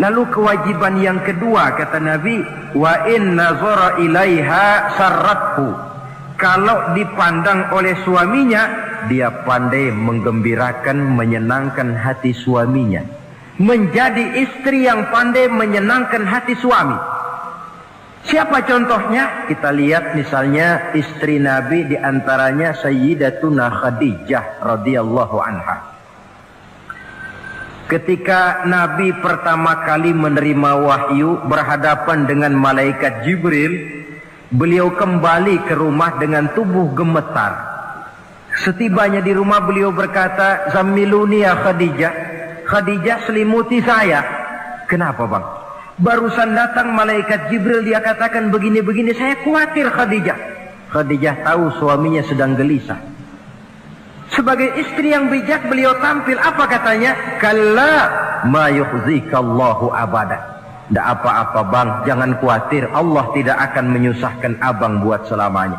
Lalu kewajiban yang kedua kata Nabi, wa in nazara ilaiha sarrathu. Kalau dipandang oleh suaminya, dia pandai menggembirakan, menyenangkan hati suaminya. Menjadi istri yang pandai menyenangkan hati suami. Siapa contohnya? Kita lihat misalnya istri Nabi, diantaranya Sayyidatuna Khadijah radhiyallahu anha. Ketika Nabi pertama kali menerima wahyu berhadapan dengan malaikat Jibril, beliau kembali ke rumah dengan tubuh gemetar. Setibanya di rumah beliau berkata, "Zammiluni ya Khadijah." Khadijah, selimuti saya. Kenapa bang? Barusan datang malaikat Jibril, dia katakan begini-begini, saya khawatir Khadijah. Khadijah tahu suaminya sedang gelisah. Sebagai istri yang bijak beliau tampil, apa katanya? Kalla ma yukhzikallahu abada. Tidak apa-apa bang, jangan khawatir, Allah tidak akan menyusahkan abang buat selamanya.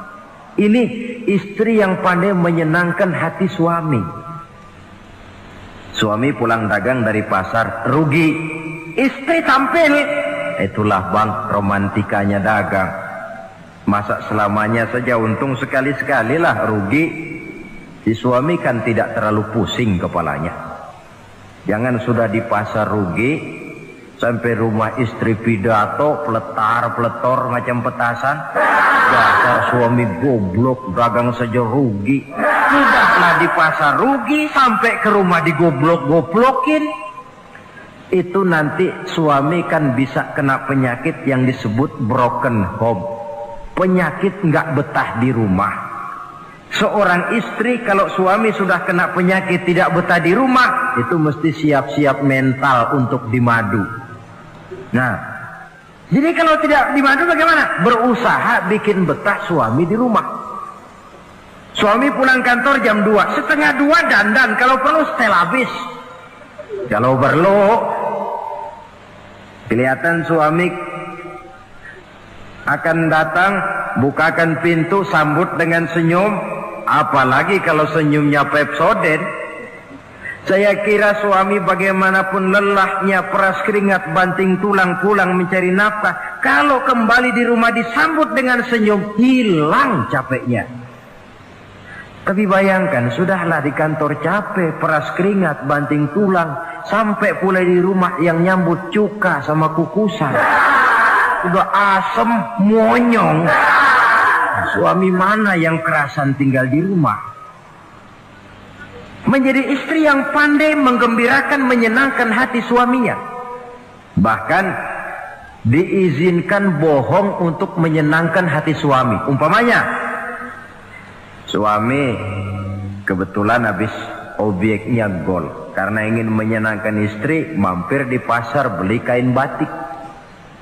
Ini istri yang pandai menyenangkan hati suami. Suami pulang dagang dari pasar, rugi. Istri tampil. Itulah bang, romantikanya dagang. Masa selamanya saja, untung sekali-sekali lah rugi. Si suami kan tidak terlalu pusing kepalanya. Jangan sudah di pasar rugi, sampai rumah istri pidato, peletar-peletor macam petasan. Dasar suami goblok, dagang saja rugi. Sudahlah di pasar rugi, sampai ke rumah digoblok-goblokin. Itu nanti suami kan bisa kena penyakit yang disebut broken home. Penyakit nggak betah di rumah. Seorang istri kalau suami sudah kena penyakit tidak betah di rumah, itu mesti siap-siap mental untuk dimadu. Nah, jadi kalau tidak dimadu bagaimana? Berusaha bikin betah suami di rumah. Suami pulang kantor jam 2, setengah 2 dandan, kalau perlu setel habis. Kalau perlu, kelihatan suami akan datang, bukakan pintu, sambut dengan senyum. Apalagi kalau senyumnya Pepsodent. Saya kira suami bagaimanapun lelahnya, peras keringat, banting tulang, pulang mencari nafkah, kalau kembali di rumah disambut dengan senyum, hilang capeknya. Tapi bayangkan, sudahlah di kantor capek, peras keringat, banting tulang, sampai pula di rumah yang nyambut cuka sama kukusan. Udah asem, monyong. Suami mana yang kerasan tinggal di rumah? Menjadi istri yang pandai menggembirakan, menyenangkan hati suaminya. Bahkan diizinkan bohong untuk menyenangkan hati suami. Umpamanya, suami kebetulan habis obyeknya gol. Karena ingin menyenangkan istri, mampir di pasar beli kain batik.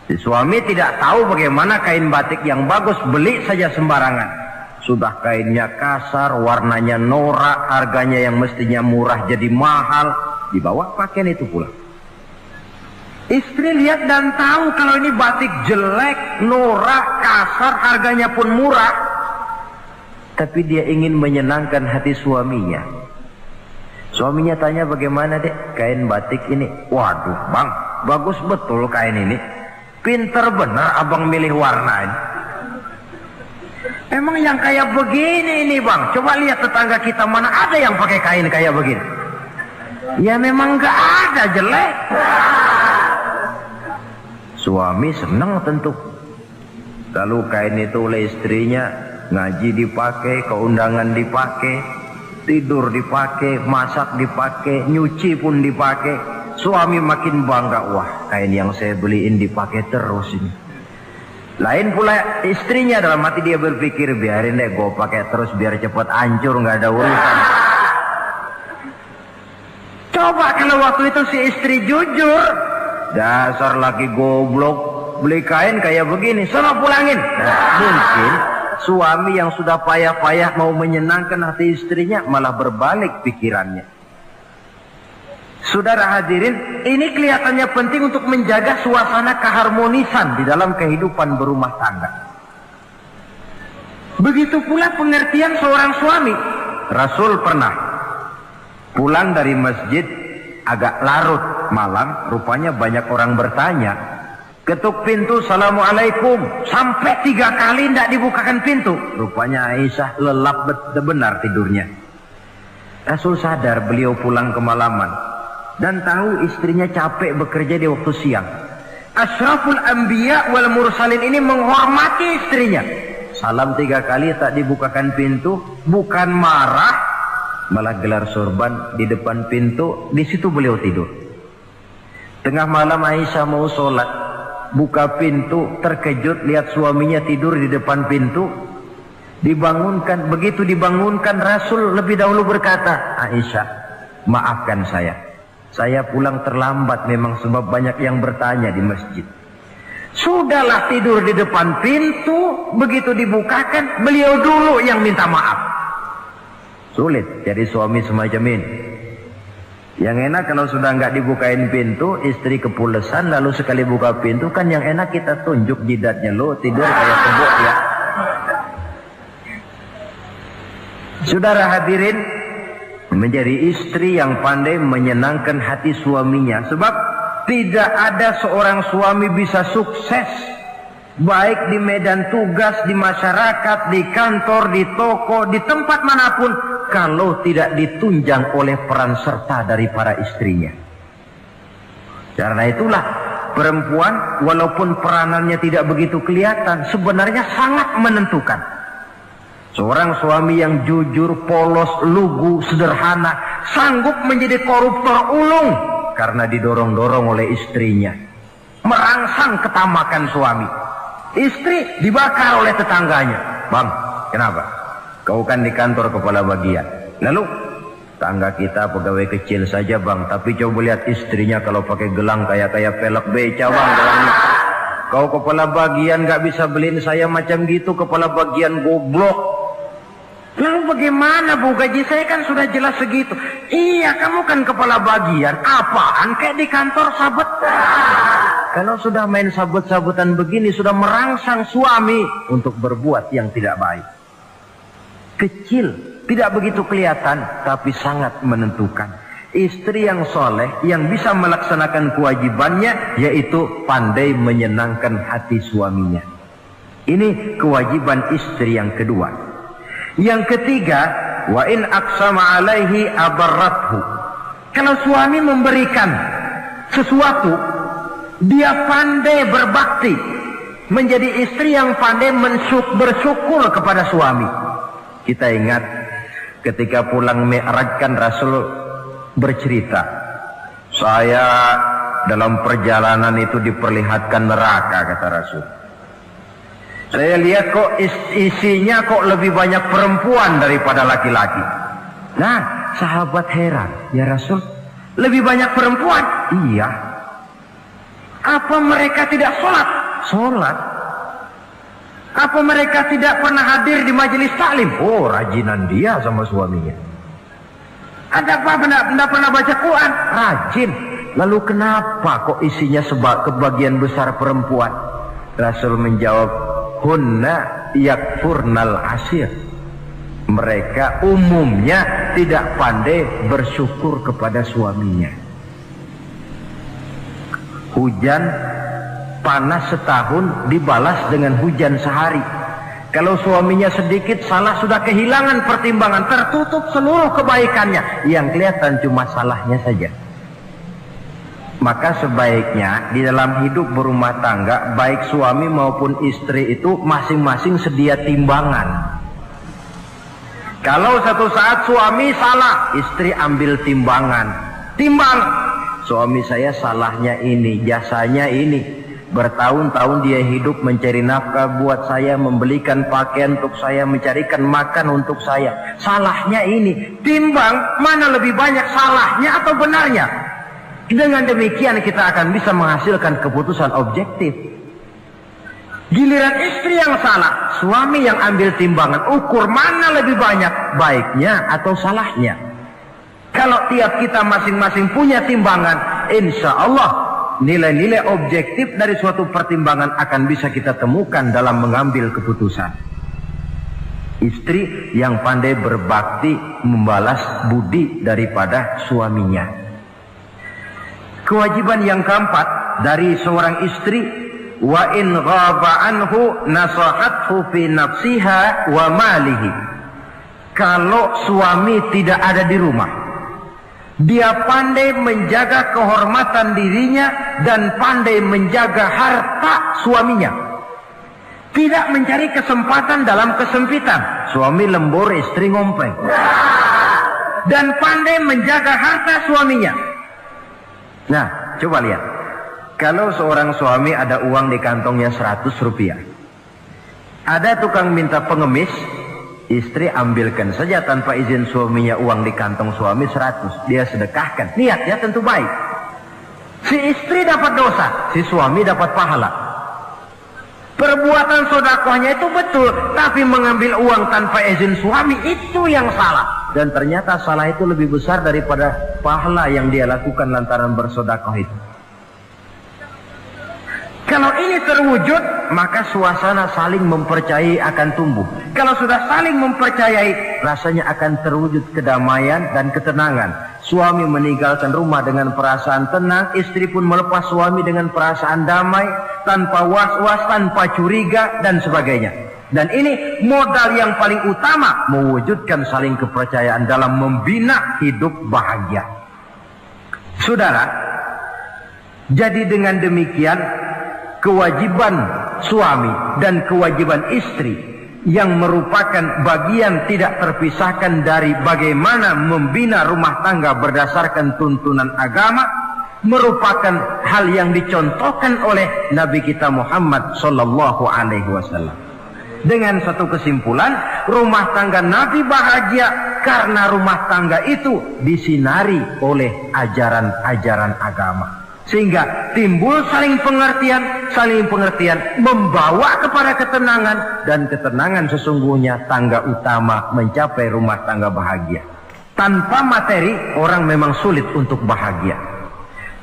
Si suami tidak tahu bagaimana kain batik yang bagus, beli saja sembarangan. Sudah kainnya kasar, warnanya norak, harganya yang mestinya murah jadi mahal, dibawa pakaian itu pulang. Istri lihat dan tahu kalau ini batik jelek, norak, kasar, harganya pun murah. Tapi dia ingin menyenangkan hati suaminya. Suaminya tanya, bagaimana dek kain batik ini? Waduh bang, bagus betul kain ini. Pinter benar abang milih warna ini. Emang yang kayak begini ini bang, coba lihat tetangga kita mana ada yang pakai kain kayak begini. Ya memang gak ada, jelek. Suami senang tentu kalau kain itu oleh istrinya, ngaji dipakai, keundangan dipakai, tidur dipakai, masak dipakai, nyuci pun dipakai. Suami makin bangga, wah kain yang saya beliin dipakai terus ini. Lain pula istrinya, dalam hati dia berpikir, biarin deh gue pakai terus biar cepat hancur, nggak ada urusan. Coba kalau waktu itu si istri jujur, dasar laki goblok, beli kain kayak begini, sono pulangin. Nah, mungkin suami yang sudah payah-payah mau menyenangkan hati istrinya malah berbalik pikirannya. Saudara hadirin, ini kelihatannya penting untuk menjaga suasana keharmonisan di dalam kehidupan berumah tangga. Begitu pula pengertian seorang suami. Rasul pernah pulang dari masjid agak larut malam, rupanya banyak orang bertanya. Ketuk pintu, assalamualaikum, sampai 3 kali tidak dibukakan pintu. Rupanya Aisyah lelap benar tidurnya. Rasul sadar beliau pulang kemalaman dan tahu istrinya capek bekerja di waktu siang. Ashraful anbiya wal mursalin ini menghormati istrinya. Salam 3 kali tak dibukakan pintu, bukan marah, malah gelar sorban di depan pintu. Di situ beliau tidur. Tengah malam Aisyah mau sholat, buka pintu, terkejut lihat suaminya tidur di depan pintu. Dibangunkan, begitu dibangunkan Rasul lebih dahulu berkata, Aisyah, maafkan saya pulang terlambat memang sebab banyak yang bertanya di masjid. Sudahlah tidur di depan pintu, begitu dibukakan beliau dulu yang minta maaf. Sulit jadi suami semacam ini. Yang enak kalau sudah nggak dibukain pintu, istri kepulesan, lalu sekali buka pintu kan yang enak kita tunjuk jidatnya, lo tidur kayak kebok ya. Saudara hadirin, menjadi istri yang pandai menyenangkan hati suaminya, sebab tidak ada seorang suami bisa sukses baik di medan tugas, di masyarakat, di kantor, di toko, di tempat manapun kalau tidak ditunjang oleh peran serta dari para istrinya. Karena itulah perempuan walaupun peranannya tidak begitu kelihatan, sebenarnya sangat menentukan. Seorang suami yang jujur, polos, lugu, sederhana, sanggup menjadi koruptor ulung karena didorong-dorong oleh istrinya. Merangsang ketamakan suami. Istri dibakar oleh tetangganya. Bang, kenapa? Kau kan di kantor kepala bagian. Lalu, tangga kita pegawai kecil saja bang, tapi coba lihat istrinya kalau pakai gelang kayak pelek beca bang. Gelangnya. Kau kepala bagian gak bisa beliin saya macam gitu, kepala bagian goblok. Lalu bagaimana bu, gaji saya kan sudah jelas segitu. Iya, kamu kan kepala bagian. Apaan kayak di kantor sabet. Kalau sudah main sabut-sabutan begini, sudah merangsang suami untuk berbuat yang tidak baik. Kecil, tidak begitu kelihatan, tapi sangat menentukan. Istri yang soleh, yang bisa melaksanakan kewajibannya, yaitu pandai menyenangkan hati suaminya. Ini kewajiban istri yang kedua. Yang ketiga, wa in aqsama alaihi abarrathu. Kalau suami memberikan sesuatu, dia pandai berbakti, menjadi istri yang pandai bersyukur kepada suami. Kita ingat ketika pulang Mi'raj kan Rasul bercerita, saya dalam perjalanan itu diperlihatkan neraka, kata Rasul. Saya lihat kok isinya kok lebih banyak perempuan daripada laki-laki. Nah, sahabat heran, ya Rasul, lebih banyak perempuan? Iya. Apa mereka tidak sholat? sholat. Apa mereka tidak pernah hadir di majelis taklim? Oh, rajinan dia sama suaminya. Ada apa benda pernah baca Quran? Rajin. Lalu kenapa kok isinya kebagian besar perempuan? Rasul menjawab, hunna yakfurnal asir. Mereka umumnya tidak pandai bersyukur kepada suaminya. Hujan panas setahun dibalas dengan hujan sehari. Kalau suaminya sedikit salah, sudah kehilangan pertimbangan, tertutup seluruh kebaikannya. Yang kelihatan cuma salahnya saja. Maka sebaiknya di dalam hidup berumah tangga, baik suami maupun istri itu masing-masing sedia timbangan. Kalau satu saat suami salah, istri ambil timbangan. Timbang, suami saya salahnya ini, jasanya ini. Bertahun-tahun dia hidup mencari nafkah buat saya, membelikan pakaian untuk saya, mencarikan makan untuk saya. Salahnya ini. Timbang, mana lebih banyak salahnya atau benarnya? Dengan demikian kita akan bisa menghasilkan keputusan objektif. Giliran istri yang salah, suami yang ambil timbangan, ukur mana lebih banyak baiknya atau salahnya. Kalau tiap kita masing-masing punya timbangan, insya Allah nilai-nilai objektif dari suatu pertimbangan akan bisa kita temukan dalam mengambil keputusan. Istri yang pandai berbakti membalas budi daripada suaminya. Kewajiban yang keempat dari seorang istri, wa in ghaba anhu nasahathu fi nafsiha wa malihi. Kalau suami tidak ada di rumah, dia pandai menjaga kehormatan dirinya dan pandai menjaga harta suaminya. Tidak mencari kesempatan dalam kesempitan. Suami lembur, istri ngompleng. Dan pandai menjaga harta suaminya. Nah, coba lihat. Kalau seorang suami ada uang di kantongnya 100 rupiah. Ada tukang minta pengemis, istri ambilkan saja tanpa izin suaminya uang di kantong suami 100. Dia sedekahkan. Niatnya tentu baik. Si istri dapat dosa, si suami dapat pahala. Perbuatan sedekahnya itu betul, tapi mengambil uang tanpa izin suami itu yang salah. Dan ternyata salah itu lebih besar daripada pahala yang dia lakukan lantaran bersedekah itu. Kalau ini terwujud, maka suasana saling mempercayai akan tumbuh. Kalau sudah saling mempercayai, rasanya akan terwujud kedamaian dan ketenangan. Suami meninggalkan rumah dengan perasaan tenang, istri pun melepas suami dengan perasaan damai, tanpa was-was, tanpa curiga, dan sebagainya. Dan ini modal yang paling utama, mewujudkan saling kepercayaan dalam membina hidup bahagia. Saudara, jadi dengan demikian, kewajiban suami dan kewajiban istri yang merupakan bagian tidak terpisahkan dari bagaimana membina rumah tangga berdasarkan tuntunan agama, merupakan hal yang dicontohkan oleh Nabi kita Muhammad sallallahu alaihi wasallam. Dengan satu kesimpulan, rumah tangga Nabi bahagia karena rumah tangga itu disinari oleh ajaran-ajaran agama. Sehingga timbul saling pengertian membawa kepada ketenangan, dan ketenangan sesungguhnya tangga utama mencapai rumah tangga bahagia. Tanpa materi orang memang sulit untuk bahagia.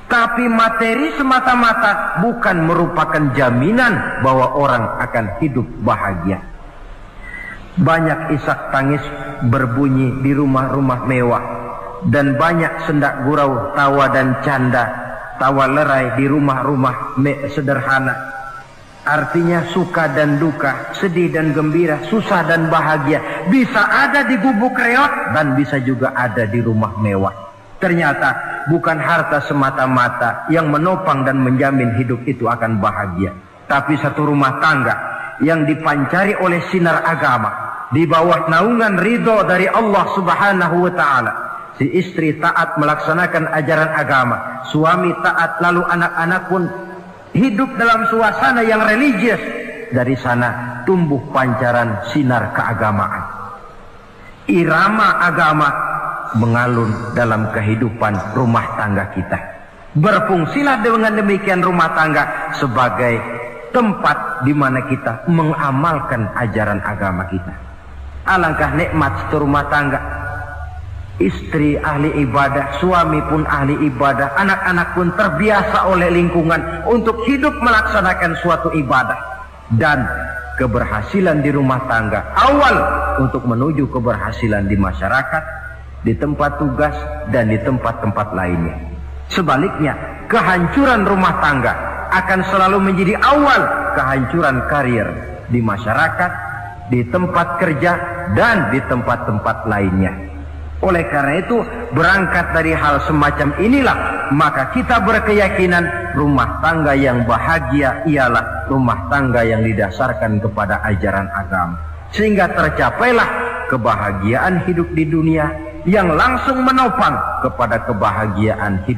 Tapi materi semata-mata bukan merupakan jaminan bahwa orang akan hidup bahagia. Banyak isak tangis berbunyi di rumah-rumah mewah, dan banyak sendak gurau, tawa dan canda, tawa lerai di rumah-rumah sederhana. Artinya suka dan duka, sedih dan gembira, susah dan bahagia bisa ada di gubuk reot dan bisa juga ada di rumah mewah. Ternyata bukan harta semata-mata yang menopang dan menjamin hidup itu akan bahagia, tapi satu rumah tangga yang dipancari oleh sinar agama di bawah naungan ridho dari Allah Subhanahu wa taala. Si istri taat melaksanakan ajaran agama, suami taat, lalu anak-anak pun hidup dalam suasana yang religius. Dari sana tumbuh pancaran sinar keagamaan. Irama agama mengalun dalam kehidupan rumah tangga kita. Berfungsilah dengan demikian rumah tangga sebagai tempat di mana kita mengamalkan ajaran agama kita. Alangkah nikmat rumah tangga. Istri ahli ibadah, suami pun ahli ibadah, anak-anak pun terbiasa oleh lingkungan untuk hidup melaksanakan suatu ibadah. Dan keberhasilan di rumah tangga awal untuk menuju keberhasilan di masyarakat, di tempat tugas, dan di tempat-tempat lainnya. Sebaliknya, kehancuran rumah tangga akan selalu menjadi awal kehancuran karir di masyarakat, di tempat kerja, dan di tempat-tempat lainnya. Oleh karena itu, berangkat dari hal semacam inilah, maka kita berkeyakinan rumah tangga yang bahagia ialah rumah tangga yang didasarkan kepada ajaran agama. Sehingga tercapailah kebahagiaan hidup di dunia yang langsung menopang kepada kebahagiaan hidup